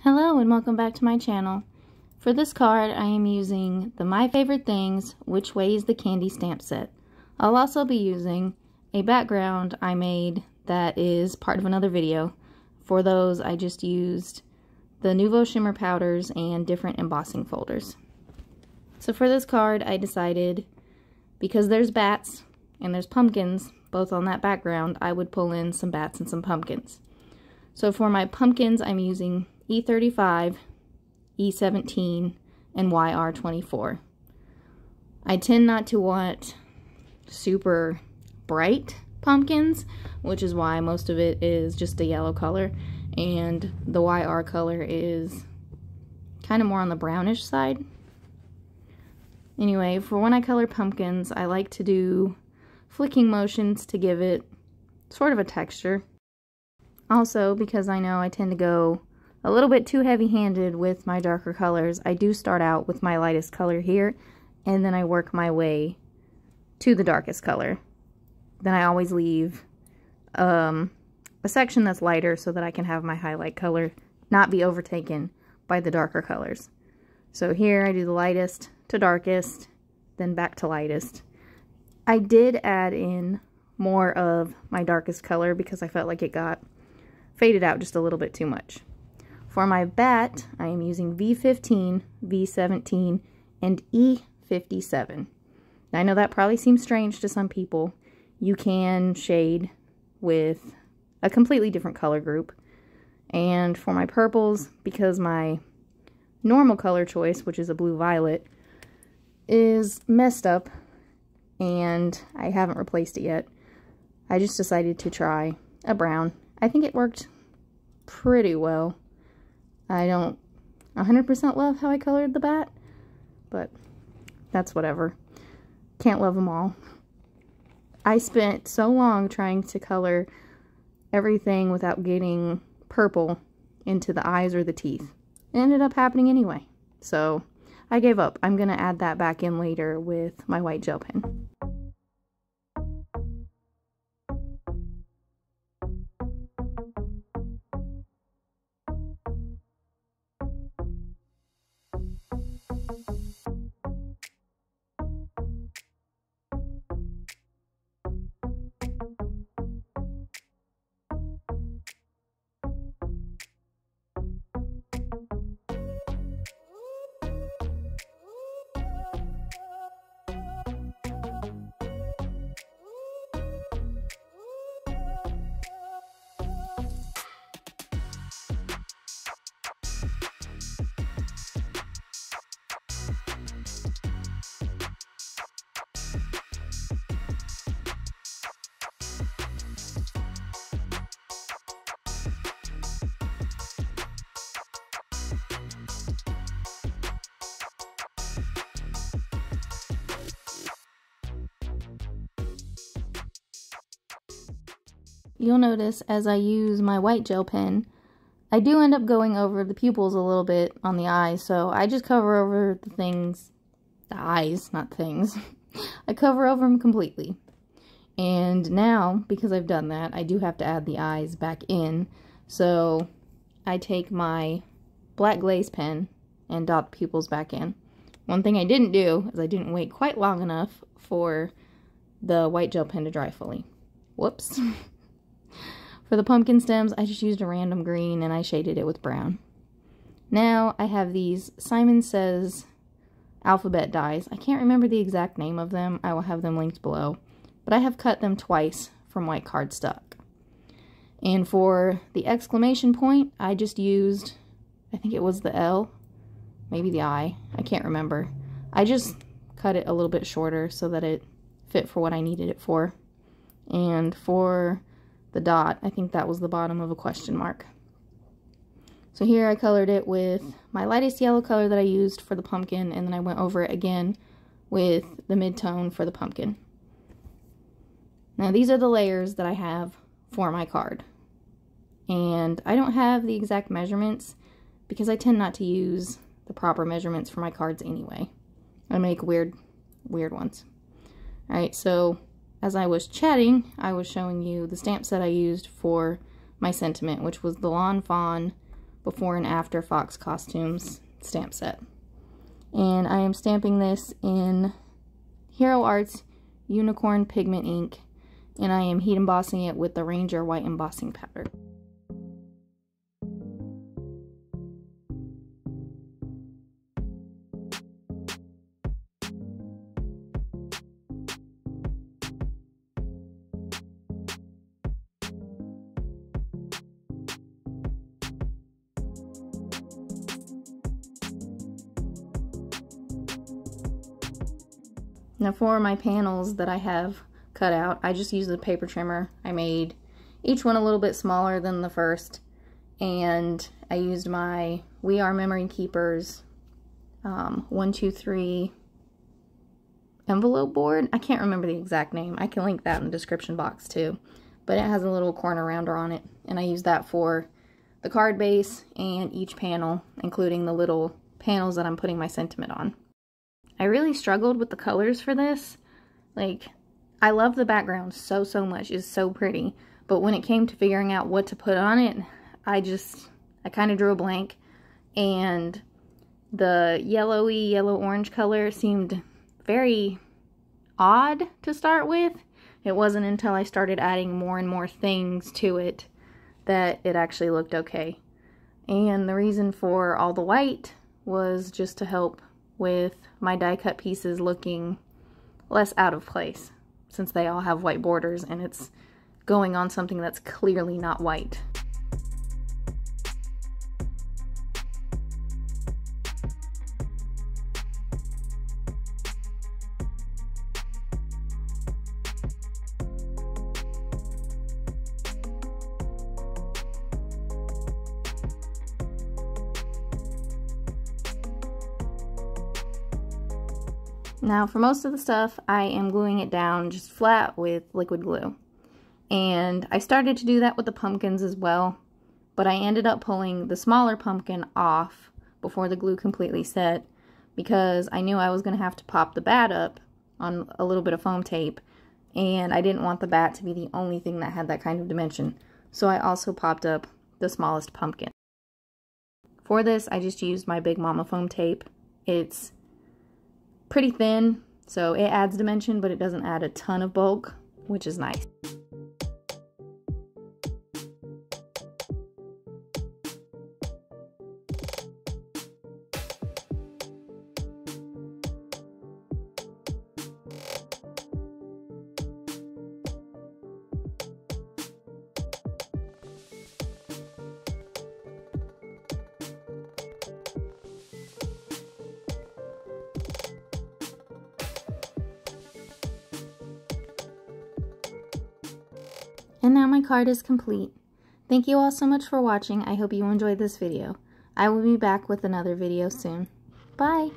Hello and welcome back to my channel. For this card I am using the My Favorite Things Which Way is the Candy stamp set. I'll also be using a background I made that is part of another video. For those I just used the Nuvo shimmer powders and different embossing folders. So for this card I decided, because there's bats and there's pumpkins both on that background, I would pull in some bats and some pumpkins. So for my pumpkins I'm using E35, E17, and YR24. I tend not to want super bright pumpkins, which is why most of it is just a yellow color, and the YR color is kind of more on the brownish side. Anyway, for when I color pumpkins, I like to do flicking motions to give it sort of a texture. Also, because I know I tend to go a little bit too heavy-handed with my darker colors, I do start out with my lightest color here, and then I work my way to the darkest color. Then I always leave a section that's lighter so that I can have my highlight color not be overtaken by the darker colors. So here I do the lightest to darkest, then back to lightest. I did add in more of my darkest color because I felt like it got faded out just a little bit too much. For my bat, I am using V15, V17, and E57. Now, I know that probably seems strange to some people. You can shade with a completely different color group. And for my purples, because my normal color choice, which is a blue-violet, is messed up and I haven't replaced it yet, I just decided to try a brown. I think it worked pretty well. I don't 100% love how I colored the bat, but that's whatever. Can't love them all. I spent so long trying to color everything without getting purple into the eyes or the teeth. It ended up happening anyway, so I gave up. I'm going to add that back in later with my white gel pen. You'll notice as I use my white gel pen, I do end up going over the pupils a little bit on the eyes, so I just cover over the eyes, not things. I cover over them completely. And now, because I've done that, I do have to add the eyes back in, so I take my black glaze pen and dot the pupils back in. One thing I didn't do is I didn't wait quite long enough for the white gel pen to dry fully. Whoops. For the pumpkin stems, I just used a random green and I shaded it with brown. Now I have these Simon Says alphabet dies. I can't remember the exact name of them. I will have them linked below. But I have cut them twice from white cardstock. And for the exclamation point, I just used, I think it was the L, maybe the I can't remember. I just cut it a little bit shorter so that it fit for what I needed it for. And for the dot, I think that was the bottom of a question mark. So here I colored it with my lightest yellow color that I used for the pumpkin, and then I went over it again with the mid-tone for the pumpkin. Now these are the layers that I have for my card. And I don't have the exact measurements because I tend not to use the proper measurements for my cards anyway. I make weird ones. Alright, so as I was chatting, I was showing you the stamp set I used for my sentiment, which was the Lawn Fawn before and after Fox Costumes stamp set. And I am stamping this in Hero Arts Unicorn Pigment ink, and I am heat embossing it with the Ranger white embossing powder. Now for my panels that I have cut out, I just used the paper trimmer. I made each one a little bit smaller than the first, and I used my We Are Memory Keepers 123 envelope board. I can't remember the exact name. I can link that in the description box too, but it has a little corner rounder on it, and I use that for the card base and each panel, including the little panels that I'm putting my sentiment on. I really struggled with the colors for this. Like, I love the background so much. It's so pretty. But when it came to figuring out what to put on it, I kind of drew a blank. And the yellowy, yellow-orange color seemed very odd to start with. It wasn't until I started adding more and more things to it that it actually looked okay. And the reason for all the white was just to help with my die cut pieces looking less out of place, since they all have white borders and it's going on something that's clearly not white. Now for most of the stuff, I am gluing it down just flat with liquid glue. And I started to do that with the pumpkins as well, but I ended up pulling the smaller pumpkin off before the glue completely set, because I knew I was going to have to pop the bat up on a little bit of foam tape, and I didn't want the bat to be the only thing that had that kind of dimension. So I also popped up the smallest pumpkin. For this, I just used my Big Mama foam tape. It's pretty thin, so it adds dimension, but it doesn't add a ton of bulk, which is nice. And now my card is complete. Thank you all so much for watching. I hope you enjoyed this video. I will be back with another video soon. Bye!